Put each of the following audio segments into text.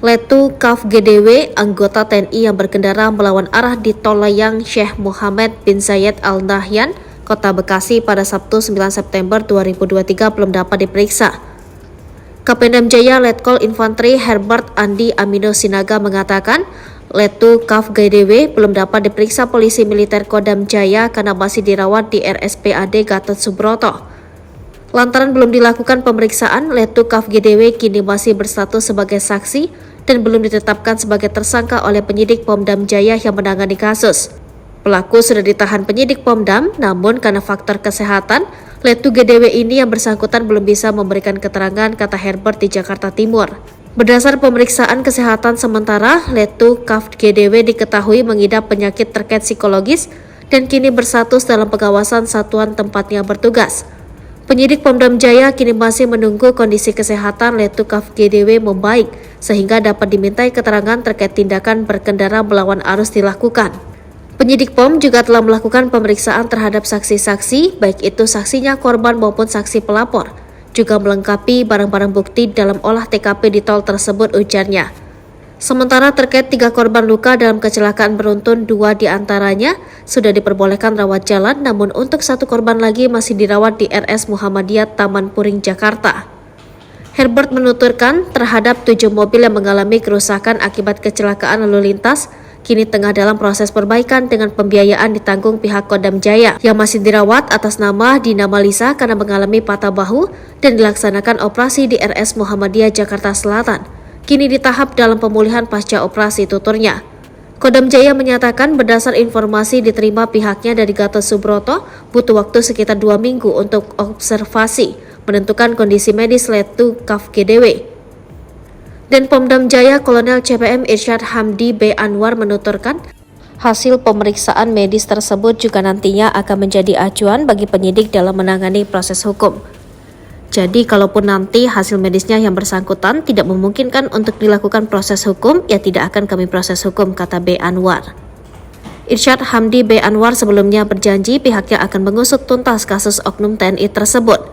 Letu Kaf GDW, anggota TNI yang berkendara melawan arah di Tol Layang Syekh Muhammad bin Zayed Al Nahyan, Kota Bekasi pada Sabtu 9 September 2023 belum dapat diperiksa. Kapendam Jaya Letkol Infanteri Herbert Andi Amino Sinaga mengatakan, Letu Kaf GDW belum dapat diperiksa polisi militer Kodam Jaya karena masih dirawat di RSPAD Gatot Subroto. Lantaran belum dilakukan pemeriksaan, Letu Kaf GDW kini masih berstatus sebagai saksi dan belum ditetapkan sebagai tersangka oleh penyidik Pomdam Jaya yang menangani kasus. Pelaku sudah ditahan penyidik Pomdam, namun karena faktor kesehatan, Letu GDW ini yang bersangkutan belum bisa memberikan keterangan, kata Herbert di Jakarta Timur. Berdasar pemeriksaan kesehatan sementara, Letu Kaf GDW diketahui mengidap penyakit terkait psikologis dan kini berstatus dalam pengawasan satuan tempatnya bertugas. Penyidik Pomdam Jaya kini masih menunggu kondisi kesehatan Letu Kaf GDW membaik sehingga dapat dimintai keterangan terkait tindakan berkendara melawan arus dilakukan. Penyidik POM juga telah melakukan pemeriksaan terhadap saksi-saksi, baik itu saksinya korban maupun saksi pelapor, juga melengkapi barang-barang bukti dalam olah TKP di tol tersebut, ujarnya. Sementara terkait 3 korban luka dalam kecelakaan beruntun, 2 diantaranya sudah diperbolehkan rawat jalan, namun untuk 1 korban lagi masih dirawat di RS Muhammadiyah Taman Puring, Jakarta. Herbert menuturkan terhadap 7 mobil yang mengalami kerusakan akibat kecelakaan lalu lintas, kini tengah dalam proses perbaikan dengan pembiayaan ditanggung pihak Kodam Jaya yang masih dirawat atas nama Dina Malisa karena mengalami patah bahu dan dilaksanakan operasi di RS Muhammadiyah Jakarta Selatan. Kini di tahap dalam pemulihan pasca operasi, tuturnya. Kodam Jaya menyatakan berdasar informasi diterima pihaknya dari Gatot Subroto butuh waktu sekitar 2 minggu untuk observasi menentukan kondisi medis Letu Kaf GDW. Dan Pomdam Jaya Kolonel CPM Irsyad Hamdi B. Anwar menuturkan hasil pemeriksaan medis tersebut juga nantinya akan menjadi acuan bagi penyidik dalam menangani proses hukum. Jadi kalaupun nanti hasil medisnya yang bersangkutan tidak memungkinkan untuk dilakukan proses hukum, ya tidak akan kami proses hukum, kata B. Anwar. Irsyad Hamdi B. Anwar sebelumnya berjanji pihaknya akan mengusut tuntas kasus oknum TNI tersebut.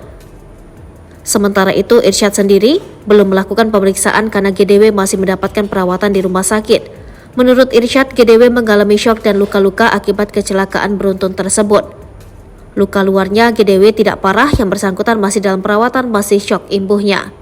Sementara itu, Irsyad sendiri belum melakukan pemeriksaan karena GDW masih mendapatkan perawatan di rumah sakit. Menurut Irsyad, GDW mengalami syok dan luka-luka akibat kecelakaan beruntun tersebut. Luka luarnya GDW tidak parah, yang bersangkutan masih dalam perawatan, masih syok imbuhnya.